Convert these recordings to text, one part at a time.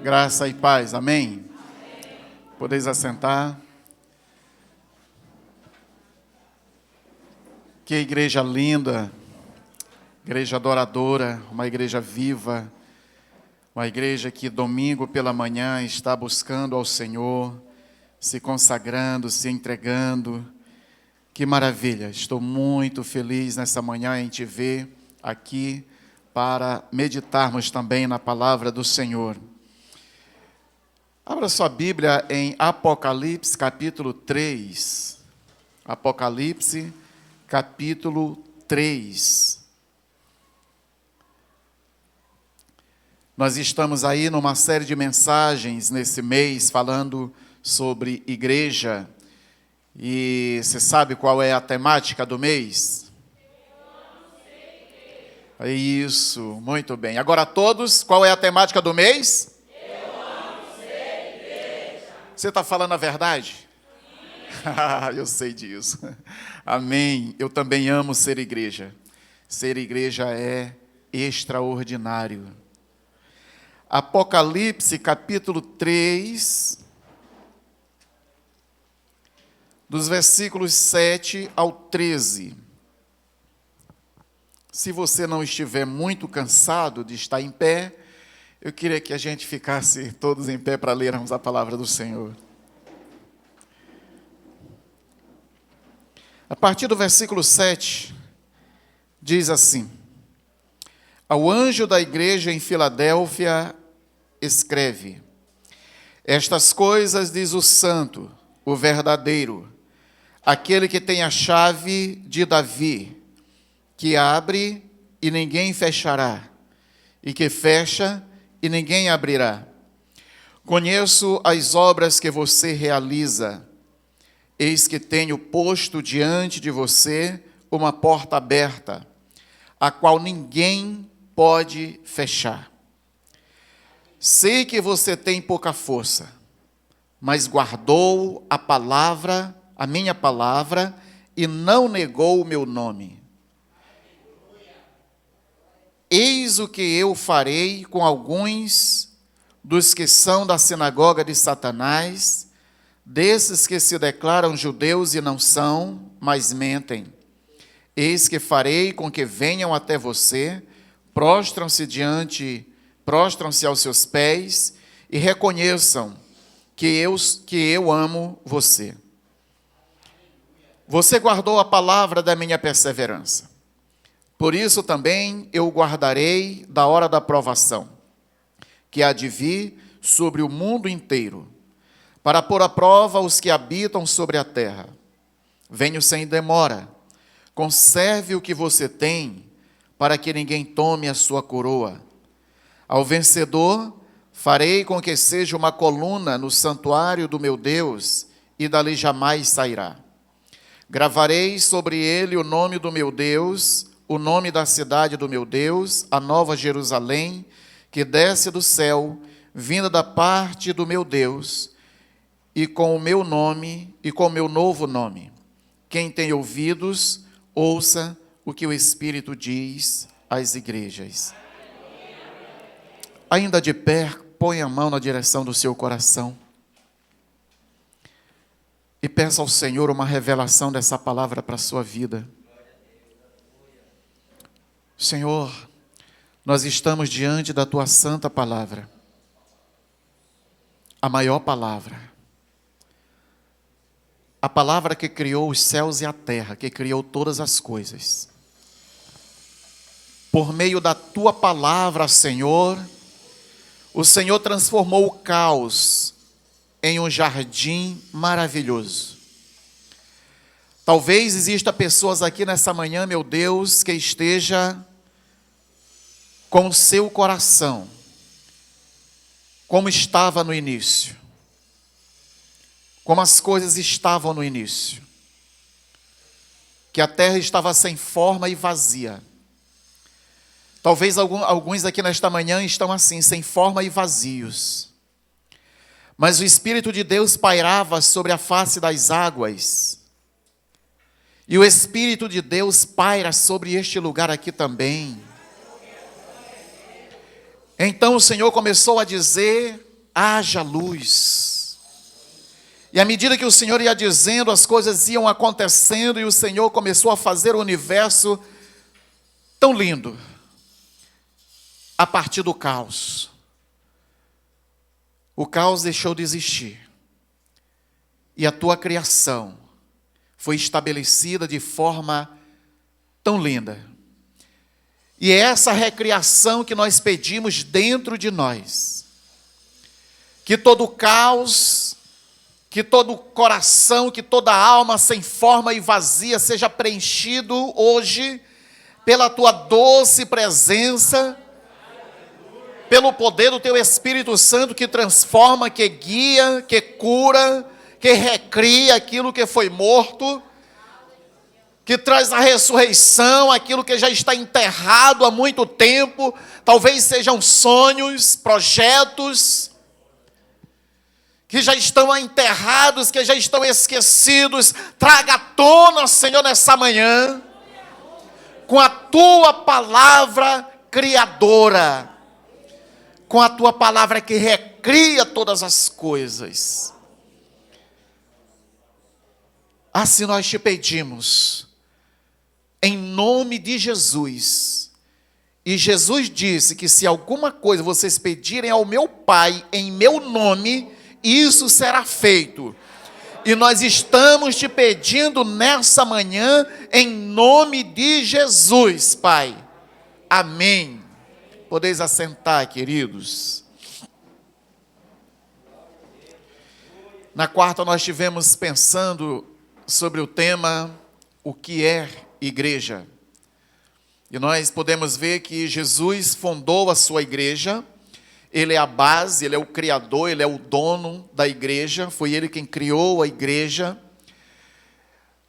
Graça e paz, amém? Podeis assentar. Que igreja linda, igreja adoradora, uma igreja viva, uma igreja que domingo pela manhã está buscando ao Senhor, se consagrando, se entregando. Que maravilha, estou muito feliz nessa manhã em te ver aqui para meditarmos também na palavra do Senhor. Abra sua Bíblia em Apocalipse, capítulo 3. Apocalipse, capítulo 3. Nós estamos aí numa série de mensagens nesse mês falando sobre igreja. E você sabe qual é a temática do mês? Isso, muito bem. Agora todos, qual é a temática do mês? Você está falando a verdade? Eu sei disso. Amém. Eu também amo ser igreja. Ser igreja é extraordinário. Apocalipse, capítulo 3, dos versículos 7 ao 13. Se você não estiver muito cansado de estar em pé, eu queria que a gente ficasse todos em pé para lermos a palavra do Senhor. A partir do versículo 7, diz assim: Ao anjo da igreja em Filadélfia, escreve: Estas coisas diz o santo, o verdadeiro, aquele que tem a chave de Davi, que abre e ninguém fechará, e que fecha e ninguém abrirá. Conheço as obras que você realiza. Eis que tenho posto diante de você uma porta aberta, a qual ninguém pode fechar. Sei que você tem pouca força, mas guardou a minha palavra, e não negou o meu nome. Eis o que eu farei com alguns dos que são da sinagoga de Satanás, desses que se declaram judeus e não são, mas mentem. Eis que farei com que venham até você, prostram-se aos seus pés e reconheçam que eu amo você. Você guardou a palavra da minha perseverança. Por isso também eu o guardarei da hora da provação, que há de vir sobre o mundo inteiro, para pôr à prova os que habitam sobre a terra. Venho sem demora. Conserve o que você tem, para que ninguém tome a sua coroa. Ao vencedor, farei com que seja uma coluna no santuário do meu Deus, e dali jamais sairá. Gravarei sobre ele o nome do meu Deus, o nome da cidade do meu Deus, a nova Jerusalém, que desce do céu, vinda da parte do meu Deus, e com o meu nome, e com o meu novo nome. Quem tem ouvidos, ouça o que o Espírito diz às igrejas. Ainda de pé, põe a mão na direção do seu coração e peça ao Senhor uma revelação dessa palavra para a sua vida. Senhor, nós estamos diante da tua santa palavra, a maior palavra, a palavra que criou os céus e a terra, que criou todas as coisas. Por meio da tua palavra, Senhor, o Senhor transformou o caos em um jardim maravilhoso. Talvez exista pessoas aqui nessa manhã, meu Deus, que esteja com o seu coração como estava no início, como as coisas estavam no início, que a terra estava sem forma e vazia. Talvez alguns aqui nesta manhã estão assim, sem forma e vazios. Mas o Espírito de Deus pairava sobre a face das águas. E o Espírito de Deus paira sobre este lugar aqui também. Então o Senhor começou a dizer haja luz. E à medida que o Senhor ia dizendo, as coisas iam acontecendo e o Senhor começou a fazer o universo tão lindo, a partir do caos. O caos deixou de existir. E a tua criação foi estabelecida de forma tão linda. E é essa recriação que nós pedimos dentro de nós. Que todo caos, que todo coração, que toda alma sem forma e vazia seja preenchido hoje pela tua doce presença, pelo poder do teu Espírito Santo que transforma, que guia, que cura, que recria aquilo que foi morto, que traz a ressurreição, aquilo que já está enterrado há muito tempo, talvez sejam sonhos, projetos, que já estão enterrados, que já estão esquecidos. Traga à tona, Senhor, nessa manhã, com a tua palavra criadora, com a tua palavra que recria todas as coisas. Assim nós te pedimos, em nome de Jesus. E Jesus disse que se alguma coisa vocês pedirem ao meu Pai em meu nome, isso será feito. E nós estamos te pedindo nessa manhã, em nome de Jesus, Pai. Amém. Podeis assentar, queridos. Na quarta nós estivemos pensando sobre o tema, o que é igreja. E nós podemos ver que Jesus fundou a sua igreja. Ele é a base, ele é o criador, ele é o dono da igreja. Foi ele quem criou a igreja.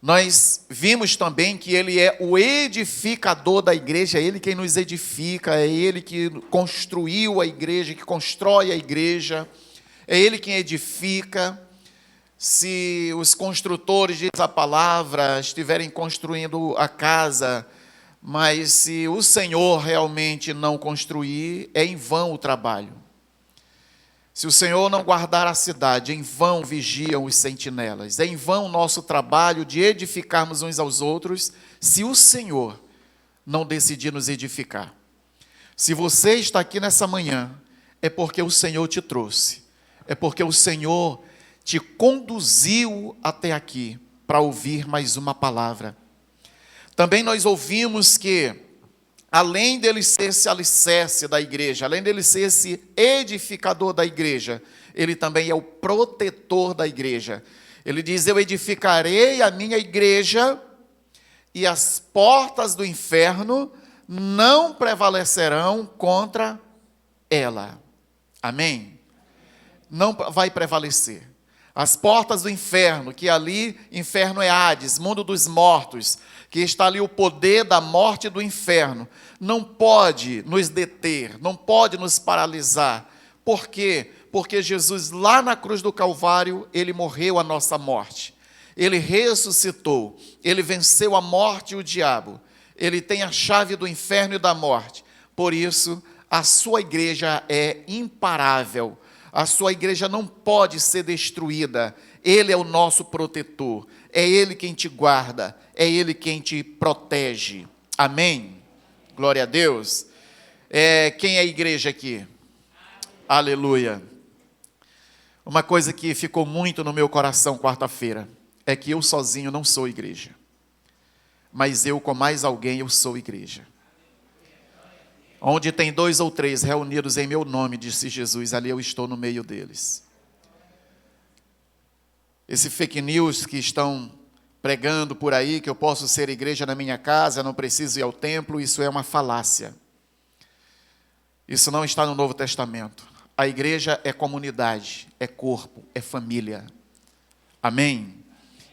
Nós vimos também que ele é o edificador da igreja, é ele quem nos edifica, é ele que construiu a igreja, que constrói a igreja, é ele quem edifica. Se os construtores, diz a palavra, estiverem construindo a casa, mas se o Senhor realmente não construir, é em vão o trabalho. Se o Senhor não guardar a cidade, em vão vigiam os sentinelas. É em vão o nosso trabalho de edificarmos uns aos outros, se o Senhor não decidir nos edificar. Se você está aqui nessa manhã, é porque o Senhor te trouxe. É porque o Senhor te conduziu até aqui para ouvir mais uma palavra. Também nós ouvimos que, além dele ser esse alicerce da igreja, além dele ser esse edificador da igreja, ele também é o protetor da igreja. Ele diz, eu edificarei a minha igreja e as portas do inferno não prevalecerão contra ela. Amém? Não vai prevalecer. As portas do inferno, que ali, inferno é Hades, mundo dos mortos, que está ali o poder da morte e do inferno, não pode nos deter, não pode nos paralisar. Por quê? Porque Jesus lá na cruz do Calvário, ele morreu a nossa morte. Ele ressuscitou, ele venceu a morte e o diabo. Ele tem a chave do inferno e da morte. Por isso, a sua igreja é imparável. A sua igreja não pode ser destruída. Ele é o nosso protetor. É Ele quem te guarda. É Ele quem te protege. Amém? Glória a Deus. Quem é a igreja aqui? Aleluia. Uma coisa que ficou muito no meu coração quarta-feira é que eu sozinho não sou igreja. Mas eu com mais alguém eu sou igreja. Onde tem 2 ou 3 reunidos em meu nome, disse Jesus, ali eu estou no meio deles. Esse fake news que estão pregando por aí, que eu posso ser igreja na minha casa, não preciso ir ao templo, isso é uma falácia. Isso não está no Novo Testamento. A igreja é comunidade, é corpo, é família. Amém?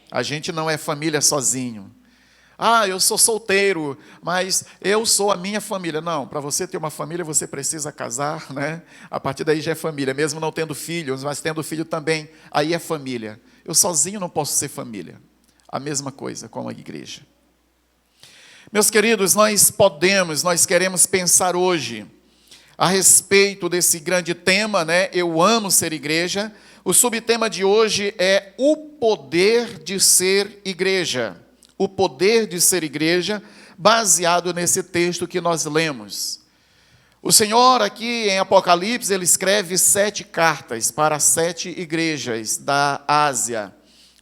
A gente não é família sozinho. Ah, eu sou solteiro, mas eu sou a minha família. Não, para você ter uma família, você precisa casar, né? A partir daí já é família, mesmo não tendo filhos, mas tendo filho também, aí é família. Eu sozinho não posso ser família. A mesma coisa com a igreja. Meus queridos, nós queremos pensar hoje a respeito desse grande tema, né? Eu amo ser igreja. O subtema de hoje é o poder de ser igreja. O poder de ser igreja, baseado nesse texto que nós lemos. O Senhor aqui em Apocalipse, ele escreve 7 cartas para 7 igrejas da Ásia.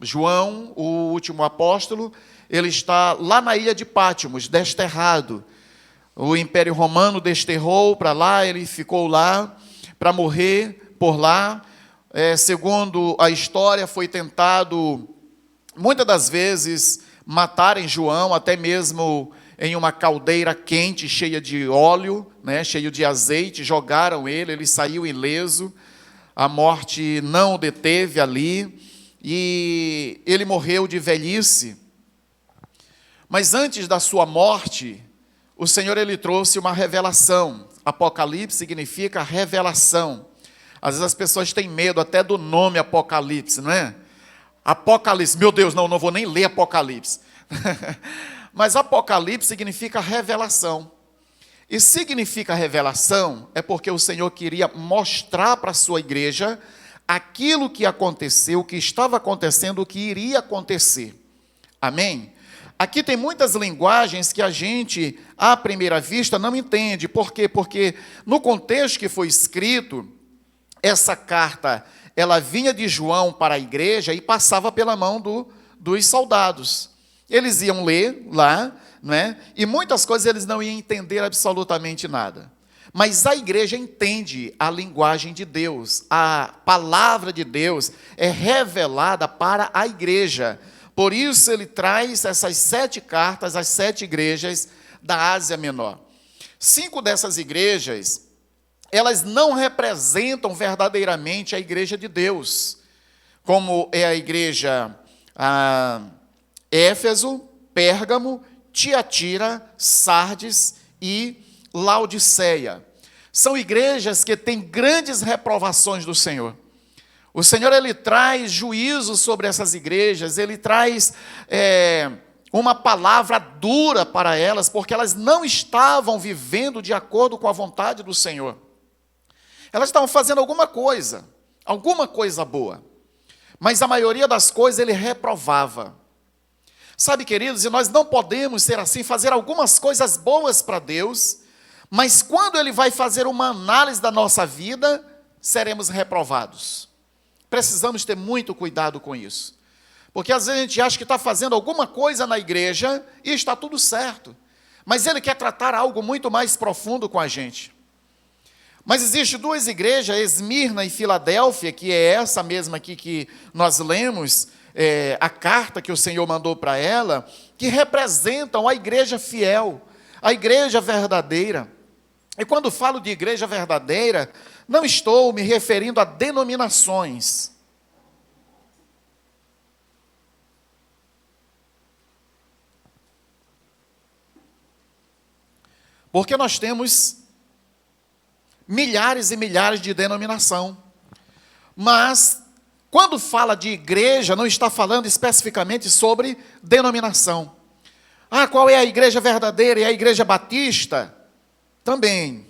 João, o último apóstolo, ele está lá na ilha de Patmos, desterrado. O Império Romano desterrou para lá, ele ficou lá para morrer por lá. Segundo a história, foi tentado, muitas das vezes, matarem João, até mesmo em uma caldeira quente, cheia de óleo, né, cheio de azeite, jogaram ele saiu ileso, a morte não o deteve ali, e ele morreu de velhice. Mas antes da sua morte, o Senhor ele trouxe uma revelação. Apocalipse significa revelação. Às vezes as pessoas têm medo até do nome Apocalipse, não é? Apocalipse, meu Deus, não vou nem ler Apocalipse. Mas Apocalipse significa revelação. E significa revelação é porque o Senhor queria mostrar para a sua igreja aquilo que aconteceu, o que estava acontecendo, o que iria acontecer. Amém? Aqui tem muitas linguagens que a gente, à primeira vista, não entende. Por quê? Porque no contexto que foi escrito, essa carta, ela vinha de João para a igreja e passava pela mão dos soldados. Eles iam ler lá, né? E muitas coisas eles não iam entender absolutamente nada. Mas a igreja entende a linguagem de Deus. A palavra de Deus é revelada para a igreja. Por isso ele traz essas 7 cartas às 7 igrejas da Ásia Menor. 5 dessas igrejas, elas não representam verdadeiramente a igreja de Deus, como é a igreja Éfeso, Pérgamo, Tiatira, Sardes e Laodiceia. São igrejas que têm grandes reprovações do Senhor. O Senhor ele traz juízo sobre essas igrejas, ele traz uma palavra dura para elas, porque elas não estavam vivendo de acordo com a vontade do Senhor. Elas estavam fazendo alguma coisa boa, mas a maioria das coisas ele reprovava. Sabe, queridos, e nós não podemos ser assim, fazer algumas coisas boas para Deus, mas quando ele vai fazer uma análise da nossa vida, seremos reprovados. Precisamos ter muito cuidado com isso. Porque às vezes a gente acha que está fazendo alguma coisa na igreja e está tudo certo. Mas ele quer tratar algo muito mais profundo com a gente. Mas existem 2 igrejas, Esmirna e Filadélfia, que é essa mesma aqui que nós lemos, a carta que o Senhor mandou para ela, que representam a igreja fiel, a igreja verdadeira. E quando falo de igreja verdadeira, não estou me referindo a denominações. Porque nós temos milhares e milhares de denominação. Mas, quando fala de igreja, não está falando especificamente sobre denominação. Qual é a igreja verdadeira? É a igreja batista? Também.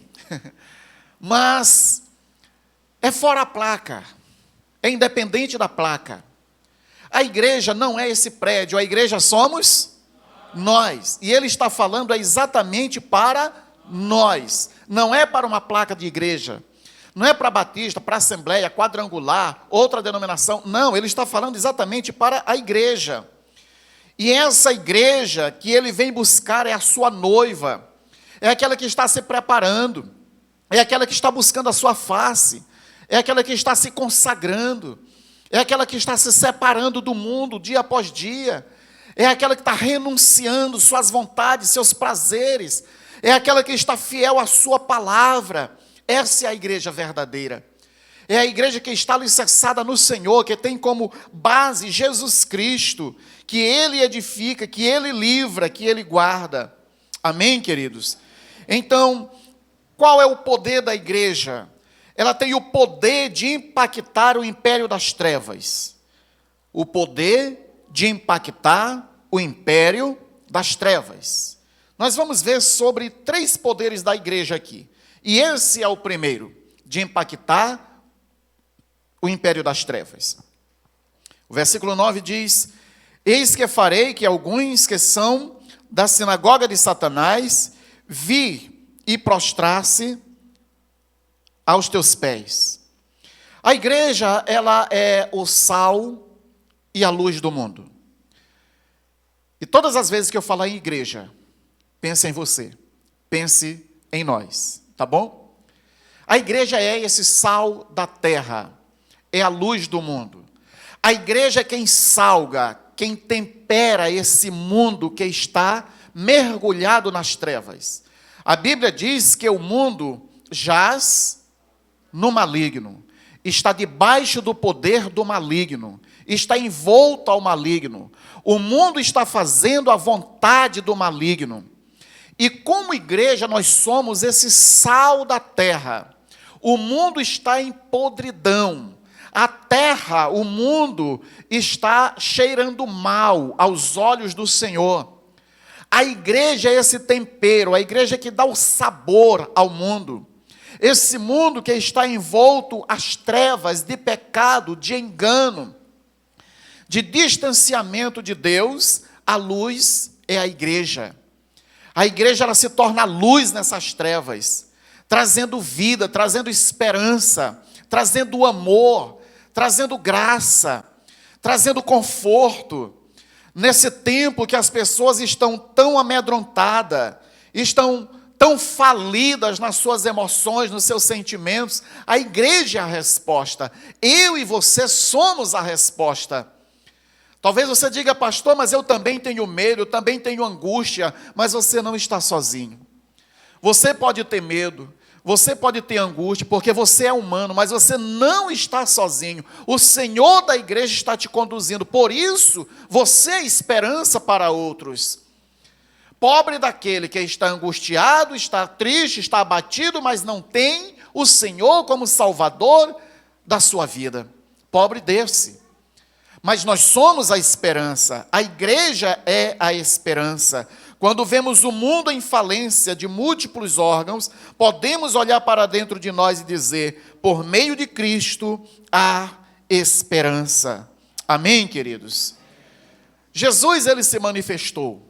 Mas é fora a placa. É independente da placa. A igreja não é esse prédio, a igreja somos nós. E ele está falando exatamente para nós. Não é para uma placa de igreja. Não é para batista, para assembleia, quadrangular, outra denominação. Não, ele está falando exatamente para a igreja. E essa igreja que ele vem buscar é a sua noiva. É aquela que está se preparando. É aquela que está buscando a sua face. É aquela que está se consagrando. É aquela que está se separando do mundo dia após dia. É aquela que está renunciando suas vontades, seus prazeres. É aquela que está fiel à sua palavra. Essa é a igreja verdadeira. É a igreja que está alicerçada no Senhor, que tem como base Jesus Cristo, que Ele edifica, que Ele livra, que Ele guarda. Amém, queridos? Então, qual é o poder da igreja? Ela tem o poder de impactar o império das trevas. O poder de impactar o império das trevas. Nós vamos ver sobre 3 poderes da igreja aqui. E esse é o primeiro, de impactar o império das trevas. O versículo 9 diz: eis que farei que alguns que são da sinagoga de Satanás vir e prostrar-se aos teus pés. A igreja, ela é o sal e a luz do mundo. E todas as vezes que eu falar em igreja, pense em você, pense em nós, tá bom? A igreja é esse sal da terra, é a luz do mundo. A igreja é quem salga, quem tempera esse mundo que está mergulhado nas trevas. A Bíblia diz que o mundo jaz no maligno, está debaixo do poder do maligno, está envolto ao maligno. O mundo está fazendo a vontade do maligno. E como igreja nós somos esse sal da terra. O mundo está em podridão. A terra, o mundo está cheirando mal aos olhos do Senhor. A igreja é esse tempero, a igreja que dá o sabor ao mundo. Esse mundo que está envolto às trevas de pecado, de engano, de distanciamento de Deus, a luz é a igreja. A igreja, ela se torna luz nessas trevas, trazendo vida, trazendo esperança, trazendo amor, trazendo graça, trazendo conforto. Nesse tempo que as pessoas estão tão amedrontadas, estão tão falidas nas suas emoções, nos seus sentimentos, a igreja é a resposta. Eu e você somos a resposta. Talvez você diga: pastor, mas eu também tenho medo, eu também tenho angústia, mas você não está sozinho. Você pode ter medo, você pode ter angústia, porque você é humano, mas você não está sozinho. O Senhor da igreja está te conduzindo, por isso você é esperança para outros. Pobre daquele que está angustiado, está triste, está abatido, mas não tem o Senhor como Salvador da sua vida. Pobre desse. Mas nós somos a esperança, a igreja é a esperança. Quando vemos o mundo em falência de múltiplos órgãos, podemos olhar para dentro de nós e dizer: por meio de Cristo há esperança. Amém, queridos? Jesus, ele se manifestou.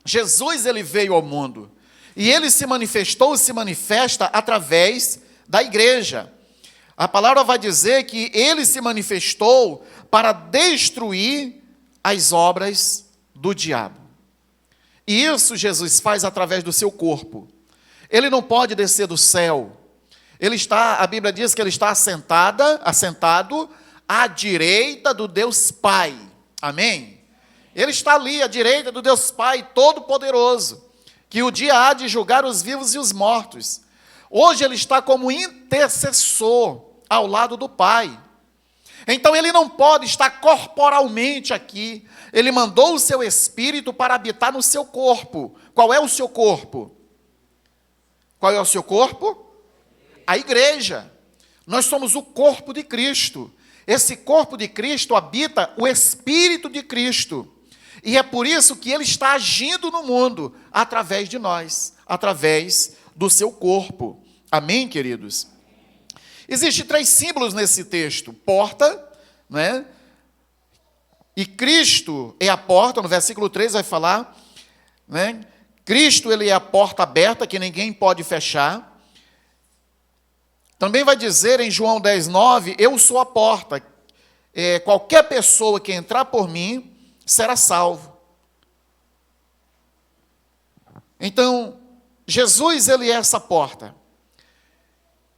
Jesus, ele veio ao mundo. E ele se manifestou e se manifesta através da igreja. A palavra vai dizer que ele se manifestou para destruir as obras do diabo. E isso Jesus faz através do seu corpo. Ele não pode descer do céu. Ele está, a Bíblia diz que ele está assentado à direita do Deus Pai. Amém? Ele está ali à direita do Deus Pai Todo-Poderoso, que o dia há de julgar os vivos e os mortos. Hoje ele está como intercessor ao lado do Pai. Então ele não pode estar corporalmente aqui. Ele mandou o seu Espírito para habitar no seu corpo. Qual é o seu corpo? Qual é o seu corpo? A igreja. Nós somos o corpo de Cristo. Esse corpo de Cristo habita o Espírito de Cristo. E é por isso que ele está agindo no mundo, através de nós, através do seu corpo. Amém, queridos? Existem 3 símbolos nesse texto: porta, né? E Cristo é a porta. No versículo 3 vai falar, né? Cristo, ele é a porta aberta que ninguém pode fechar. Também vai dizer em João 10:9, eu sou a porta. Qualquer pessoa que entrar por mim será salvo. Então, Jesus, ele é essa porta.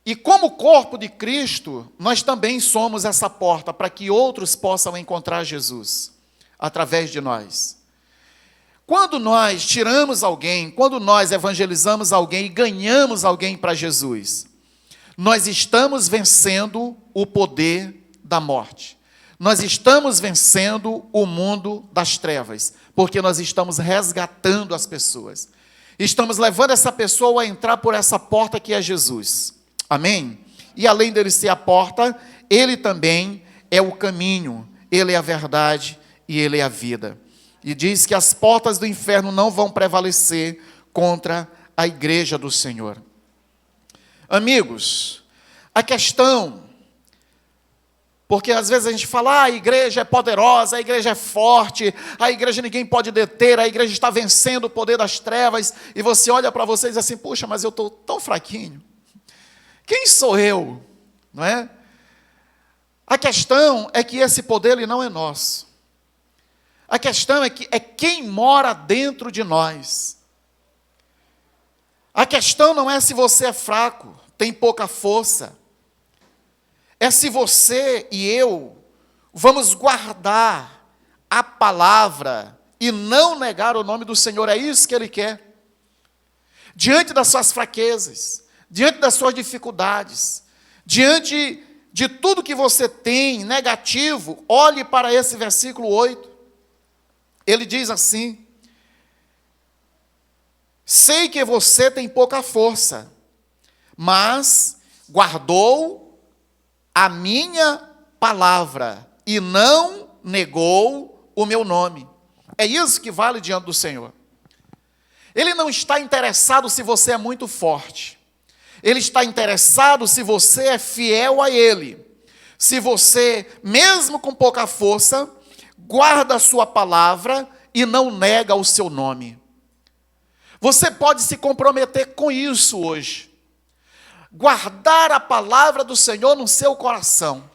E como corpo de Cristo, nós também somos essa porta para que outros possam encontrar Jesus, através de nós. Quando nós tiramos alguém, quando nós evangelizamos alguém e ganhamos alguém para Jesus, nós estamos vencendo o poder da morte. Nós estamos vencendo o mundo das trevas, porque nós estamos resgatando as pessoas. Estamos levando essa pessoa a entrar por essa porta que é Jesus. Amém? E além dele ser a porta, ele também é o caminho, ele é a verdade e ele é a vida. E diz que as portas do inferno não vão prevalecer contra a igreja do Senhor. Amigos, a questão, porque às vezes a gente fala, a igreja é poderosa, a igreja é forte, a igreja ninguém pode deter, a igreja está vencendo o poder das trevas, e você olha para você e diz assim, puxa, mas eu estou tão fraquinho. Quem sou eu? Não é? A questão é que esse poder ele não é nosso. A questão é que é quem mora dentro de nós. A questão não é se você é fraco, tem pouca força. É se você e eu vamos guardar a palavra e não negar o nome do Senhor. É isso que Ele quer. Diante das suas fraquezas, diante das suas dificuldades, diante de tudo que você tem negativo, olhe para esse versículo 8. Ele diz assim: sei que você tem pouca força, mas guardou a minha palavra e não negou o meu nome. É isso que vale diante do Senhor. Ele não está interessado se você é muito forte. Ele está interessado se você é fiel a Ele. Se você, mesmo com pouca força, guarda a sua palavra e não nega o seu nome. Você pode se comprometer com isso hoje. Guardar a palavra do Senhor no seu coração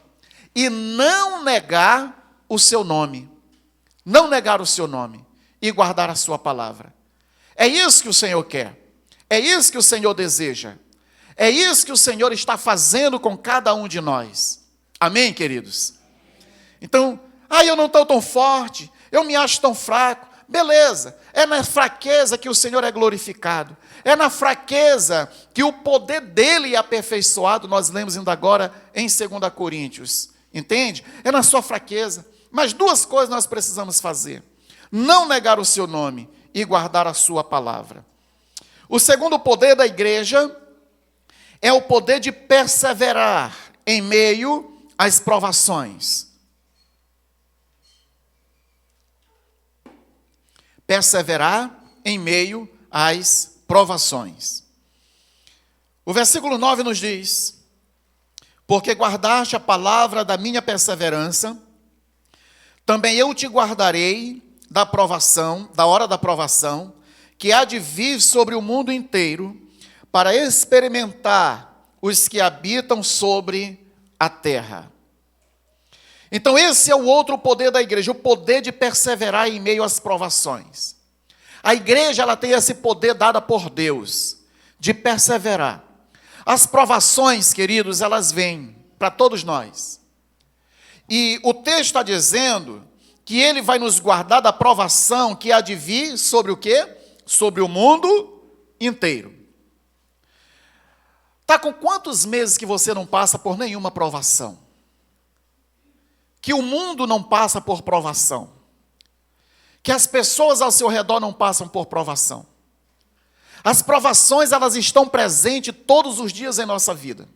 e não negar o seu nome. Não negar o seu nome e guardar a sua palavra. É isso que o Senhor quer. É isso que o Senhor deseja. É isso que o Senhor está fazendo com cada um de nós. Amém, queridos? Então, eu não estou tão forte, eu me acho tão fraco. Beleza, é na fraqueza que o Senhor é glorificado. É na fraqueza que o poder dele é aperfeiçoado. Nós lemos ainda agora em 2 Coríntios. Entende? É na sua fraqueza. Mas duas coisas nós precisamos fazer: não negar o seu nome e guardar a sua palavra. O segundo poder da igreja é o poder de perseverar em meio às provações. Perseverar em meio às provações. O versículo 9 nos diz: porque guardaste a palavra da minha perseverança, também eu te guardarei da provação, da hora da provação, que há de vir sobre o mundo inteiro, para experimentar os que habitam sobre a terra. Então esse é o outro poder da igreja, o poder de perseverar em meio às provações. A igreja ela tem esse poder dado por Deus, de perseverar. As provações, queridos, elas vêm para todos nós. E o texto está dizendo que Ele vai nos guardar da provação que há de vir sobre o quê? Sobre o mundo inteiro. Está com quantos meses que você não passa por nenhuma provação? Que o mundo não passa por provação, que as pessoas ao seu redor não passam por provação. As provações, elas estão presentes todos os dias em nossa vida.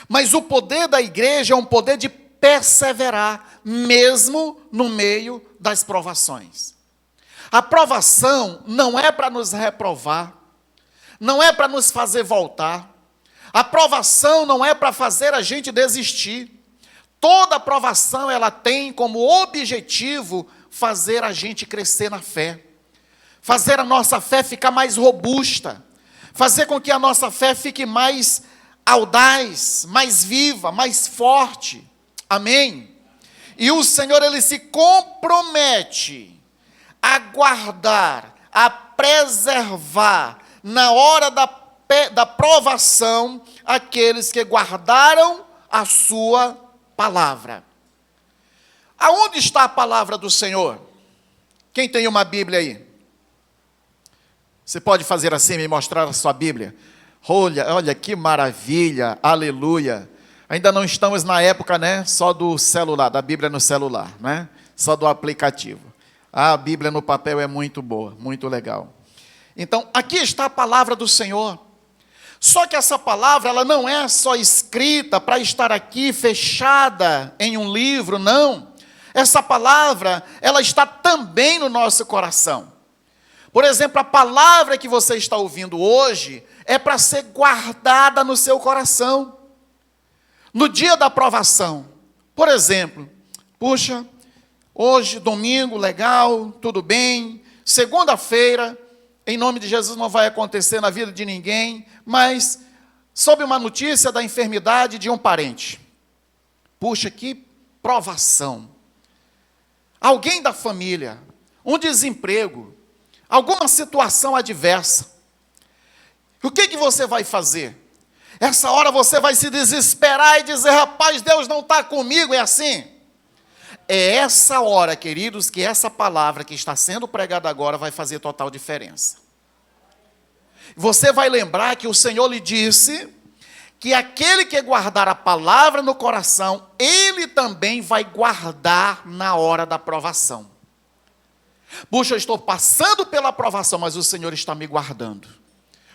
Mas o poder da igreja é um poder de perseverar, mesmo no meio das provações. A provação não é para nos reprovar, não é para nos fazer voltar. A provação não é para fazer a gente desistir. Toda provação ela tem como objetivo fazer a gente crescer na fé, fazer a nossa fé ficar mais robusta, fazer com que a nossa fé fique mais audaz, mais viva, mais forte. Amém? E o Senhor ele se compromete a guardar, a preservar na hora da provação aqueles que guardaram a sua palavra. Aonde está a palavra do Senhor? Quem tem uma Bíblia aí? Você pode fazer assim, me mostrar a sua Bíblia? Olha que maravilha, aleluia. Ainda não estamos na época, né, só do celular, da Bíblia no celular, né? Só do aplicativo. A Bíblia no papel é muito boa, muito legal. Então, aqui está a palavra do Senhor. Só que essa palavra, ela não é só escrita para estar aqui fechada em um livro, não. Essa palavra, ela está também no nosso coração. Por exemplo, a palavra que você está ouvindo hoje, é para ser guardada no seu coração. No dia da provação, por exemplo, puxa, hoje, domingo, legal, tudo bem, segunda-feira, em nome de Jesus não vai acontecer na vida de ninguém, mas soube uma notícia da enfermidade de um parente. Puxa, que provação. Alguém da família, um desemprego, alguma situação adversa. O que você vai fazer? Essa hora você vai se desesperar e dizer, rapaz, Deus não está comigo, é assim? É essa hora, queridos, que essa palavra que está sendo pregada agora vai fazer total diferença. Você vai lembrar que o Senhor lhe disse que aquele que guardar a palavra no coração, ele também vai guardar na hora da provação. Puxa, eu estou passando pela provação, mas o Senhor está me guardando.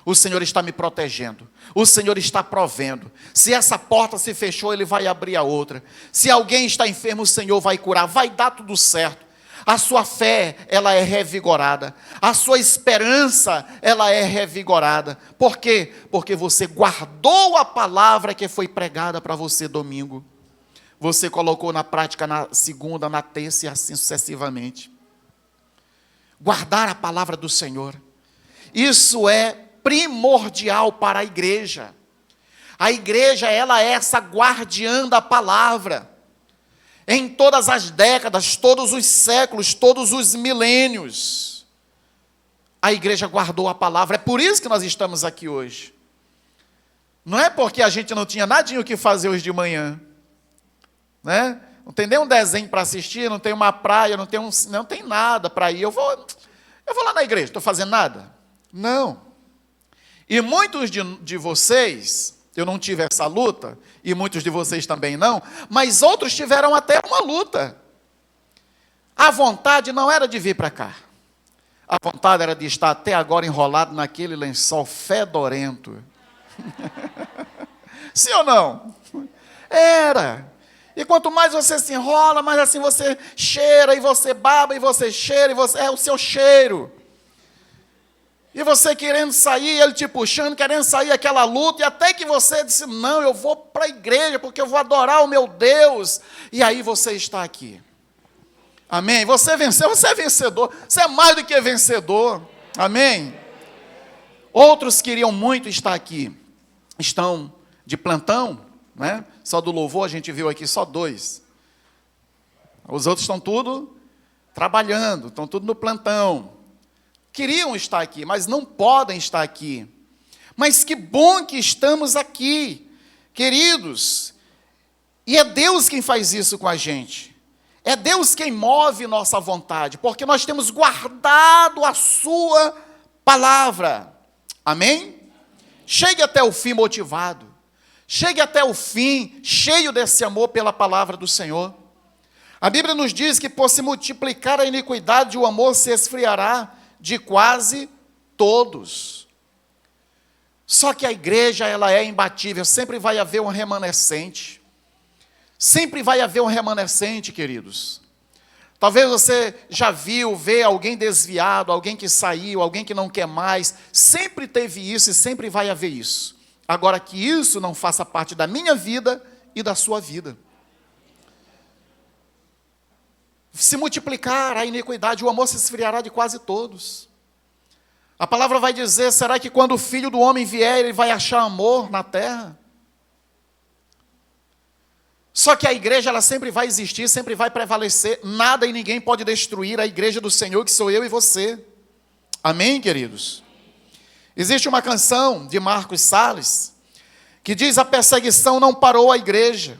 O Senhor está me protegendo. O Senhor está provendo. Se essa porta se fechou, Ele vai abrir a outra. Se alguém está enfermo, o Senhor vai curar. Vai dar tudo certo. A sua fé, ela é revigorada. A sua esperança, ela é revigorada. Por quê? Porque você guardou a palavra que foi pregada para você domingo. Você colocou na prática na segunda, na terça e assim sucessivamente. Guardar a palavra do Senhor. Isso é primordial para a igreja. A igreja, ela é essa guardiã da palavra. Em todas as décadas, todos os séculos, todos os milênios, a igreja guardou a palavra. É por isso que nós estamos aqui hoje. Não é porque a gente não tinha nadinho o que fazer hoje de manhã, né? Não tem nem um desenho para assistir, não tem uma praia, não tem nada para ir. Eu vou lá na igreja, estou fazendo nada? Não. E muitos de vocês, eu não tive essa luta, e muitos de vocês também não, mas outros tiveram até uma luta. A vontade não era de vir para cá. A vontade era de estar até agora enrolado naquele lençol fedorento. Sim ou não? Era. E quanto mais você se enrola, mais assim você cheira, e você baba, e você cheira, é o seu cheiro. E você querendo sair, ele te puxando, querendo sair aquela luta, e até que você disse, não, eu vou para a igreja, porque eu vou adorar o meu Deus. E aí você está aqui. Amém? Você venceu, você é vencedor, você é mais do que vencedor. Amém? Outros queriam muito estar aqui, estão de plantão, né? Só do louvor a gente viu aqui só 2. Os outros estão tudo trabalhando, estão tudo no plantão. Queriam estar aqui, mas não podem estar aqui. Mas que bom que estamos aqui, queridos. E é Deus quem faz isso com a gente. É Deus quem move nossa vontade, porque nós temos guardado a sua palavra. Amém? Chegue até o fim motivado. Chegue até o fim cheio desse amor pela palavra do Senhor. A Bíblia nos diz que por se multiplicar a iniquidade, o amor se esfriará de quase todos. Só que a igreja, ela é imbatível, sempre vai haver um remanescente. Sempre vai haver um remanescente, queridos. Talvez você já vê alguém desviado, alguém que saiu, alguém que não quer mais. Sempre teve isso e sempre vai haver isso. Agora que isso não faça parte da minha vida e da sua vida. Se multiplicar a iniquidade, o amor se esfriará de quase todos. A palavra vai dizer, será que quando o Filho do Homem vier, ele vai achar amor na terra? Só que a igreja, ela sempre vai existir, sempre vai prevalecer. Nada e ninguém pode destruir a igreja do Senhor, que sou eu e você. Amém, queridos? Existe uma canção de Marcos Salles, que diz, a perseguição não parou a igreja.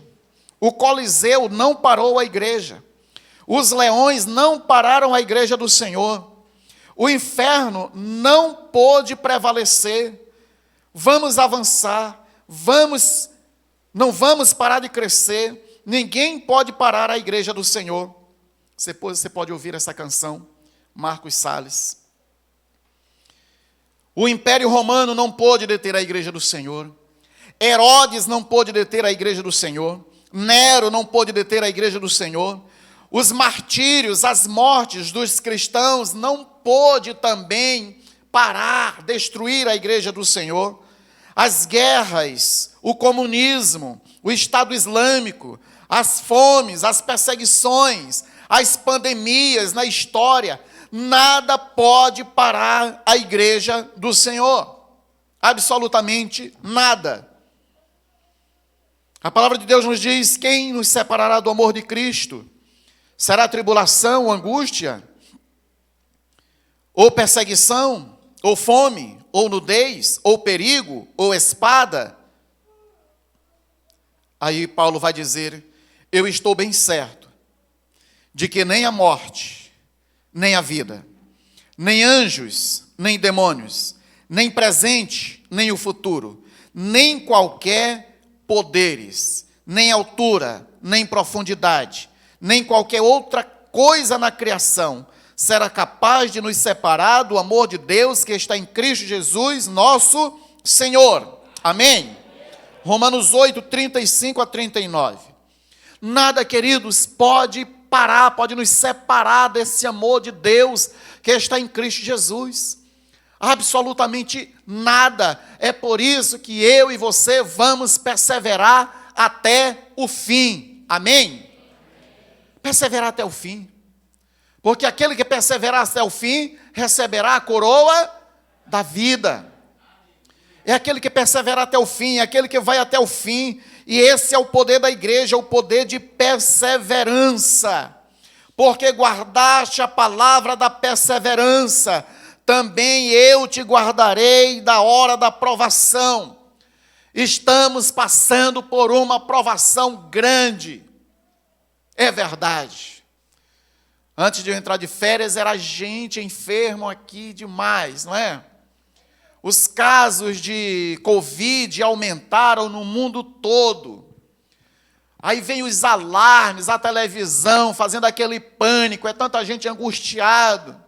O Coliseu não parou a igreja. Os leões não pararam a igreja do Senhor. O inferno não pôde prevalecer. Vamos avançar. Não vamos parar de crescer. Ninguém pode parar a igreja do Senhor. Você pode ouvir essa canção, Marcos Salles. O Império Romano não pôde deter a igreja do Senhor. Herodes não pôde deter a igreja do Senhor. Nero não pôde deter a igreja do Senhor. Os martírios, as mortes dos cristãos não pôde também parar, destruir a igreja do Senhor. As guerras, o comunismo, o Estado Islâmico, as fomes, as perseguições, as pandemias na história, nada pode parar a igreja do Senhor. Absolutamente nada. A palavra de Deus nos diz: quem nos separará do amor de Cristo? Será tribulação, ou angústia, ou perseguição, ou fome, ou nudez, ou perigo, ou espada? Aí Paulo vai dizer: eu estou bem certo de que nem a morte, nem a vida, nem anjos, nem demônios, nem presente, nem o futuro, nem qualquer poderes, nem altura, nem profundidade, nem qualquer outra coisa na criação será capaz de nos separar do amor de Deus que está em Cristo Jesus, nosso Senhor. Amém? Romanos 8, 35 a 39. Nada, queridos, pode parar, pode nos separar desse amor de Deus que está em Cristo Jesus. Absolutamente nada. É por isso que eu e você vamos perseverar até o fim. Amém? Perseverar até o fim. Porque aquele que perseverar até o fim receberá a coroa da vida. É aquele que persevera até o fim, é aquele que vai até o fim. E esse é o poder da igreja, o poder de perseverança. Porque guardaste a palavra da perseverança, também eu te guardarei da hora da provação. Estamos passando por uma provação grande. É verdade. Antes de eu entrar de férias, era gente enfermo aqui demais, não é? Os casos de Covid aumentaram no mundo todo. Aí vem os alarmes, a televisão fazendo aquele pânico, é tanta gente angustiada.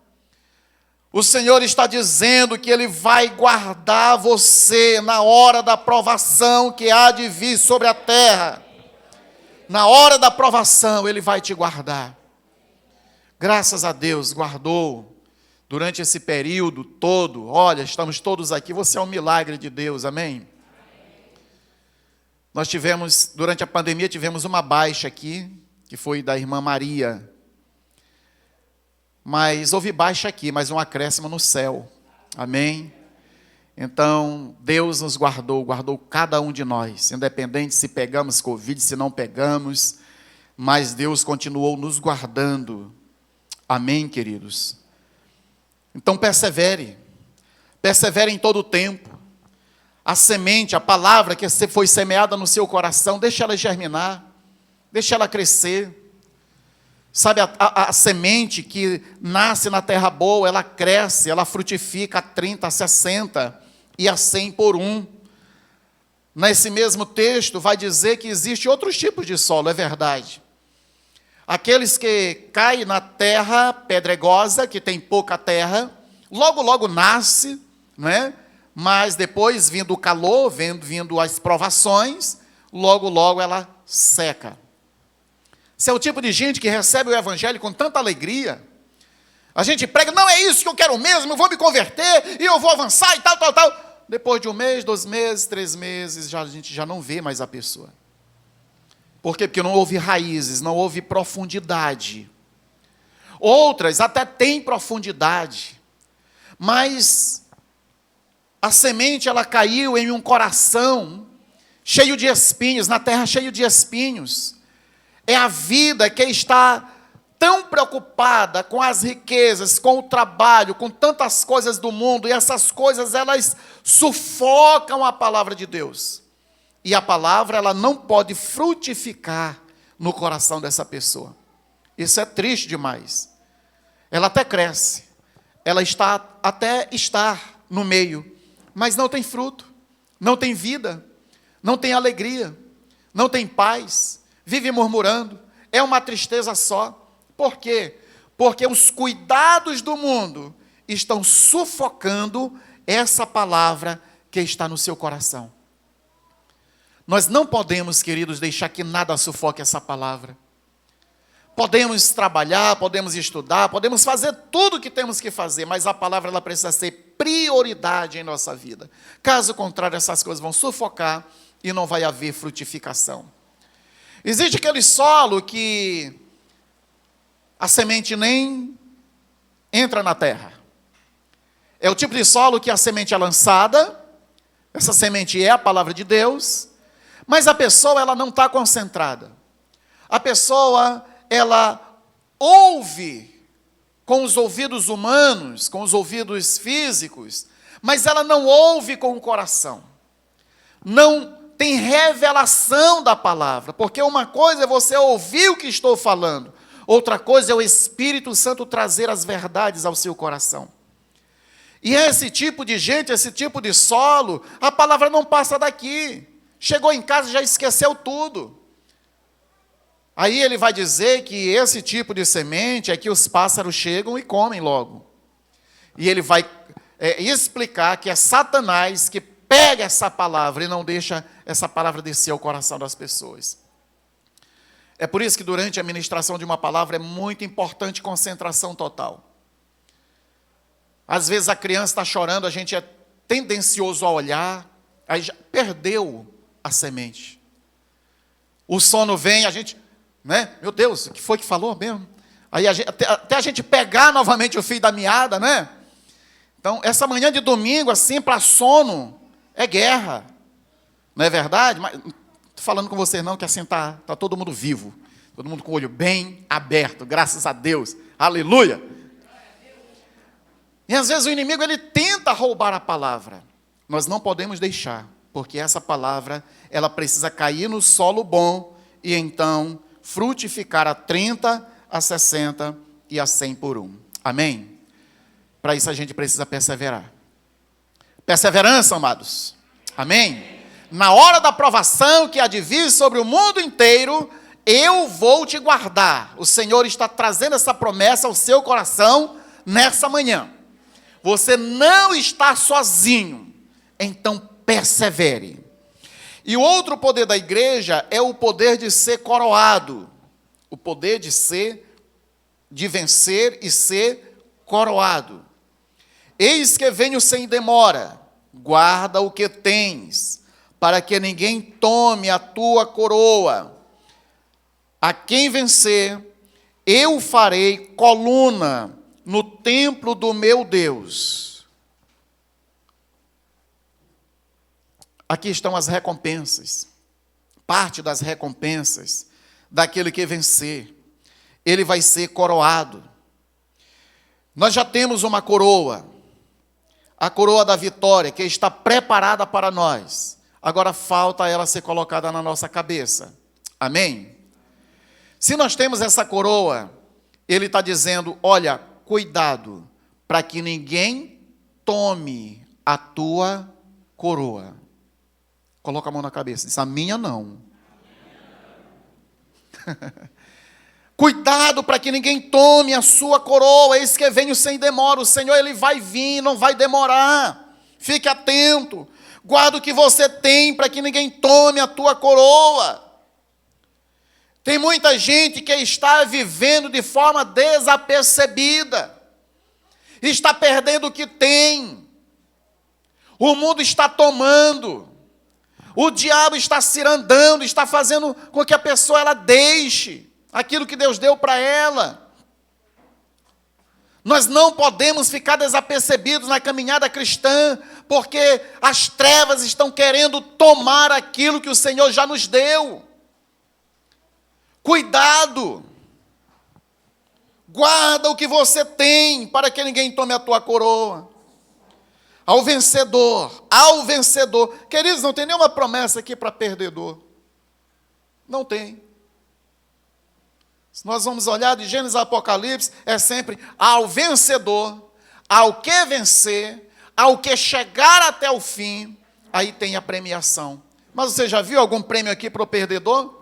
O Senhor está dizendo que Ele vai guardar você na hora da provação que há de vir sobre a terra. Na hora da provação, Ele vai te guardar. Graças a Deus, guardou durante esse período todo. Olha, estamos todos aqui, você é um milagre de Deus, amém? Nós tivemos, durante a pandemia, tivemos uma baixa aqui, que foi da irmã Maria. Mas houve baixa aqui, mas um acréscimo no céu, amém? Então, Deus nos guardou, guardou cada um de nós, independente se pegamos Covid, se não pegamos, mas Deus continuou nos guardando. Amém, queridos? Então persevere em todo o tempo. A semente, a palavra que foi semeada no seu coração, deixa ela germinar, deixa ela crescer. Sabe, a semente que nasce na terra boa, ela cresce, ela frutifica a 30, a 60 e a 100 por um. Nesse mesmo texto vai dizer que existe outros tipos de solo, é verdade. Aqueles que caem na terra pedregosa, que tem pouca terra, logo nasce, não é? Mas depois, vindo o calor, vindo as provações, logo ela seca. Esse é o tipo de gente que recebe o evangelho com tanta alegria. A gente prega, não é isso que eu quero mesmo, eu vou me converter e eu vou avançar e tal. Depois de 1 mês, 2 meses, 3 meses, a gente já não vê mais a pessoa. Por quê? Porque não houve raízes, não houve profundidade. Outras até têm profundidade, mas a semente ela caiu em um coração cheio de espinhos, na terra cheio de espinhos. É a vida que está tão preocupada com as riquezas, com o trabalho, com tantas coisas do mundo, e essas coisas elas sufocam a palavra de Deus. E a palavra, ela não pode frutificar no coração dessa pessoa. Isso é triste demais. Ela até cresce, ela até está no meio, mas não tem fruto, não tem vida, não tem alegria, não tem paz, vive murmurando, é uma tristeza só. Por quê? Porque os cuidados do mundo estão sufocando essa palavra que está no seu coração. Nós não podemos, queridos, deixar que nada sufoque essa palavra. Podemos trabalhar, podemos estudar, podemos fazer tudo o que temos que fazer, mas a palavra ela precisa ser prioridade em nossa vida. Caso contrário, essas coisas vão sufocar e não vai haver frutificação. Existe aquele solo que a semente nem entra na terra. É o tipo de solo que a semente é lançada, essa semente é a palavra de Deus, mas a pessoa ela não está concentrada. A pessoa ela ouve com os ouvidos humanos, com os ouvidos físicos, mas ela não ouve com o coração. Não tem revelação da palavra, porque uma coisa é você ouvir o que estou falando, outra coisa é o Espírito Santo trazer as verdades ao seu coração. E esse tipo de gente, esse tipo de solo, a palavra não passa daqui. Chegou em casa e já esqueceu tudo. Aí ele vai dizer que esse tipo de semente é que os pássaros chegam e comem logo. E ele vai explicar que é Satanás que pega essa palavra e não deixa essa palavra descer ao coração das pessoas. É por isso que durante a ministração de uma palavra é muito importante concentração total. Às vezes a criança está chorando, a gente é tendencioso a olhar, aí já perdeu a semente. O sono vem, a gente, né? Meu Deus, o que foi que falou mesmo? Aí até a gente pegar novamente o fio da meada, né? Então, essa manhã de domingo, assim, para sono, é guerra. Não é verdade? Mas não estou falando com vocês não, que assim está todo mundo vivo. Todo mundo com o olho bem aberto, graças a Deus. Aleluia! E às vezes o inimigo ele tenta roubar a palavra. Nós não podemos deixar, porque essa palavra ela precisa cair no solo bom e então frutificar a 30, a 60 e a 100 por um. Amém? Para isso a gente precisa perseverar. Perseverança, amados. Amém? Na hora da provação que há de vir sobre o mundo inteiro, eu vou te guardar. O Senhor está trazendo essa promessa ao seu coração nessa manhã. Você não está sozinho, então persevere. E o outro poder da igreja é o poder de ser coroado. O poder de vencer e ser coroado. Eis que venho sem demora, guarda o que tens, para que ninguém tome a tua coroa. A quem vencer, eu farei coluna no templo do meu Deus. Aqui estão as recompensas. Parte das recompensas daquele que vencer. Ele vai ser coroado. Nós já temos uma coroa. A coroa da vitória, que está preparada para nós. Agora falta ela ser colocada na nossa cabeça. Amém? Se nós temos essa coroa, ele está dizendo, olha, cuidado, para que ninguém tome a tua coroa. Coloca a mão na cabeça, diz, a minha não. Cuidado para que ninguém tome a sua coroa, eis que venho sem demora. O Senhor ele vai vir, não vai demorar. Fique atento, guarda o que você tem para que ninguém tome a tua coroa. Tem muita gente que está vivendo de forma desapercebida, está perdendo o que tem, o mundo está tomando, o diabo está cirandando, está fazendo com que a pessoa ela deixe aquilo que Deus deu para ela. Nós não podemos ficar desapercebidos na caminhada cristã, porque as trevas estão querendo tomar aquilo que o Senhor já nos deu. Cuidado, guarda o que você tem, para que ninguém tome a tua coroa. Ao vencedor, queridos, não tem nenhuma promessa aqui para perdedor, não tem. Se nós vamos olhar de Gênesis a Apocalipse, é sempre ao vencedor, ao que vencer, ao que chegar até o fim, aí tem a premiação. Mas você já viu algum prêmio aqui para o perdedor?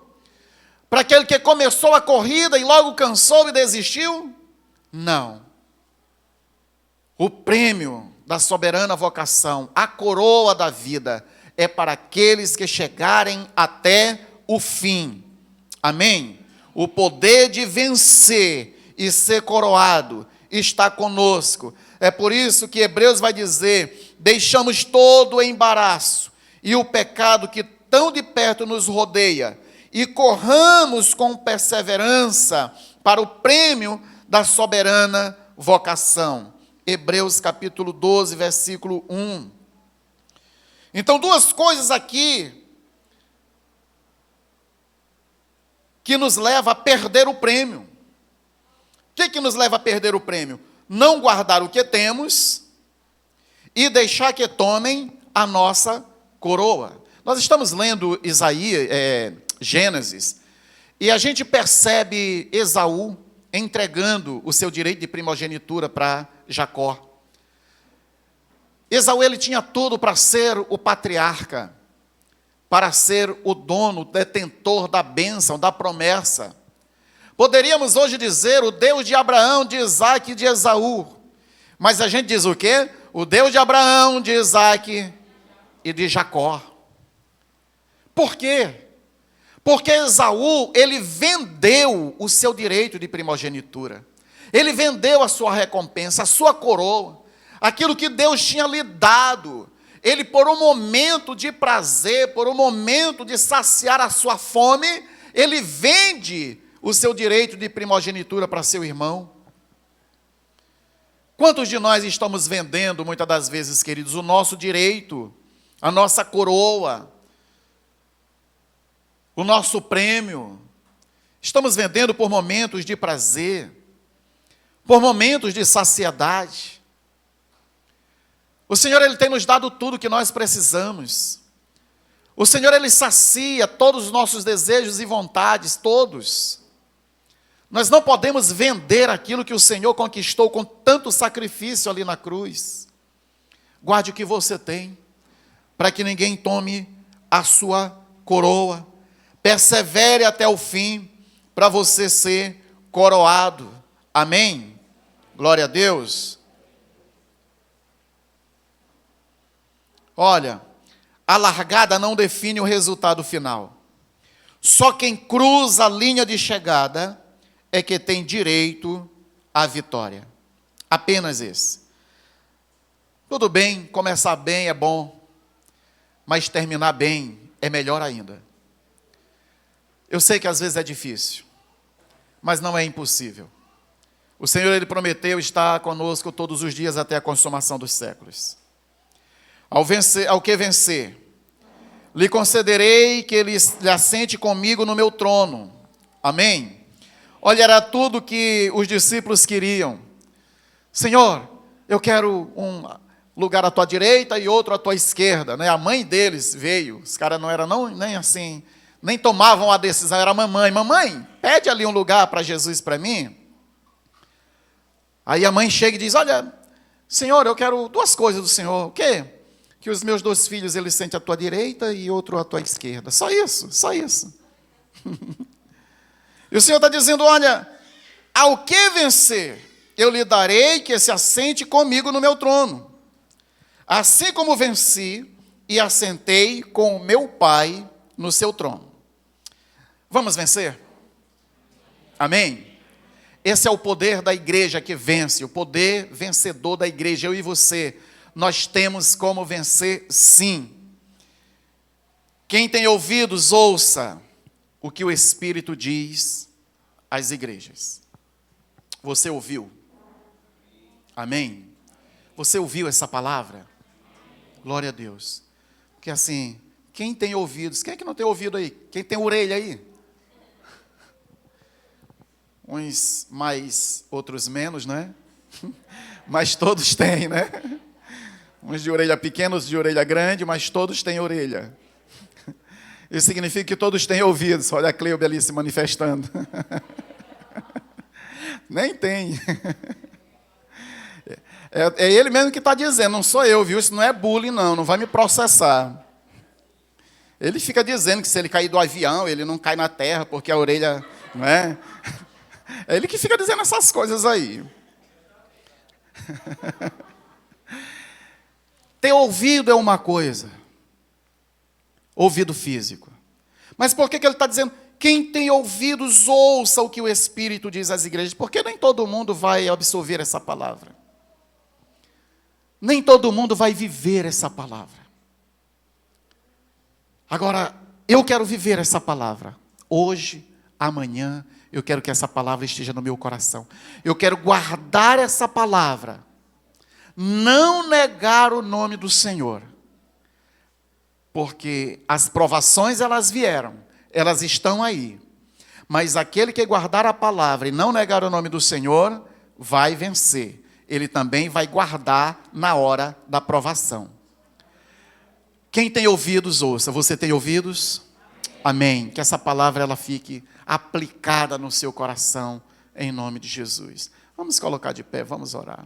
Para aquele que começou a corrida e logo cansou e desistiu? Não. O prêmio da soberana vocação, a coroa da vida, é para aqueles que chegarem até o fim. Amém? O poder de vencer e ser coroado está conosco. É por isso que Hebreus vai dizer: deixamos todo o embaraço e o pecado que tão de perto nos rodeia, e corramos com perseverança para o prêmio da soberana vocação. Hebreus capítulo 12, versículo 1. Então, duas coisas aqui que nos leva a perder o prêmio. O que nos leva a perder o prêmio? Não guardar o que temos e deixar que tomem a nossa coroa. Nós estamos lendo Gênesis, e a gente percebe Esaú entregando o seu direito de primogenitura para Jacó. Esaú, ele tinha tudo para ser o patriarca, para ser o dono, o detentor da bênção, da promessa. Poderíamos hoje dizer o Deus de Abraão, de Isaac e de Esaú. Mas a gente diz o quê? O Deus de Abraão, de Isaac e de Jacó. Por quê? Porque Esaú, ele vendeu o seu direito de primogenitura. Ele vendeu a sua recompensa, a sua coroa, aquilo que Deus tinha lhe dado. Ele, por um momento de prazer, por um momento de saciar a sua fome, ele vende o seu direito de primogenitura para seu irmão. Quantos de nós estamos vendendo, muitas das vezes, queridos, o nosso direito, a nossa coroa, o nosso prêmio? Estamos vendendo por momentos de prazer, por momentos de saciedade. O Senhor, ele tem nos dado tudo o que nós precisamos. O Senhor, ele sacia todos os nossos desejos e vontades, todos. Nós não podemos vender aquilo que o Senhor conquistou com tanto sacrifício ali na cruz. Guarde o que você tem, para que ninguém tome a sua coroa. Persevere até o fim, para você ser coroado. Amém? Glória a Deus. Olha, a largada não define o resultado final. Só quem cruza a linha de chegada é que tem direito à vitória. Apenas esse. Tudo bem, começar bem é bom, mas terminar bem é melhor ainda. Eu sei que às vezes é difícil, mas não é impossível. O Senhor, ele prometeu estar conosco todos os dias até a consumação dos séculos. Ao que vencer, lhe concederei que ele lhe assente comigo no meu trono. Amém? Olha, era tudo que os discípulos queriam. Senhor, eu quero um lugar à tua direita e outro à tua esquerda. Né? A mãe deles veio, os caras não eram nem assim, nem tomavam a decisão, era a mamãe. Mamãe, pede ali um lugar para Jesus para mim. Aí a mãe chega e diz: olha, Senhor, eu quero duas coisas do Senhor. O quê? Que os meus dois filhos, eles sentem à tua direita e outro à tua esquerda. Só isso, só isso. E o Senhor está dizendo: olha, ao que vencer, eu lhe darei que se assente comigo no meu trono. Assim como venci e assentei com o meu Pai no seu trono. Vamos vencer? Amém? Esse é o poder da igreja que vence, o poder vencedor da igreja. Eu e você, nós temos como vencer, sim. Quem tem ouvidos, ouça o que o Espírito diz às igrejas. Você ouviu? Amém? Você ouviu essa palavra? Glória a Deus. Porque assim, quem tem ouvidos? Quem é que não tem ouvido aí? Quem tem orelha aí? Uns mais, outros menos, né? Mas todos têm, né? Uns de orelha pequena, outros de orelha grande, mas todos têm orelha. Isso significa que todos têm ouvidos. Olha a Cleube ali se manifestando. Nem tem. É ele mesmo que está dizendo, não sou eu, viu? Isso não é bullying, não vai me processar. Ele fica dizendo que se ele cair do avião, ele não cai na terra, porque a orelha, não é? É ele que fica dizendo essas coisas aí. Ter ouvido é uma coisa. Ouvido físico. Mas por que ele está dizendo Quem tem ouvidos, ouça o que o Espírito diz às igrejas, porque nem todo mundo vai absorver essa palavra. Nem todo mundo vai viver essa palavra. Agora, eu quero viver essa palavra. Hoje, amanhã, eu quero que essa palavra esteja no meu coração. Eu quero guardar essa palavra. Não negar o nome do Senhor. Porque as provações, elas vieram. Elas estão aí. Mas aquele que guardar a palavra e não negar o nome do Senhor, vai vencer. Ele também vai guardar na hora da provação. Quem tem ouvidos, ouça. Você tem ouvidos? Amém. Que essa palavra ela fique aplicada no seu coração, em nome de Jesus. Vamos colocar de pé, vamos orar.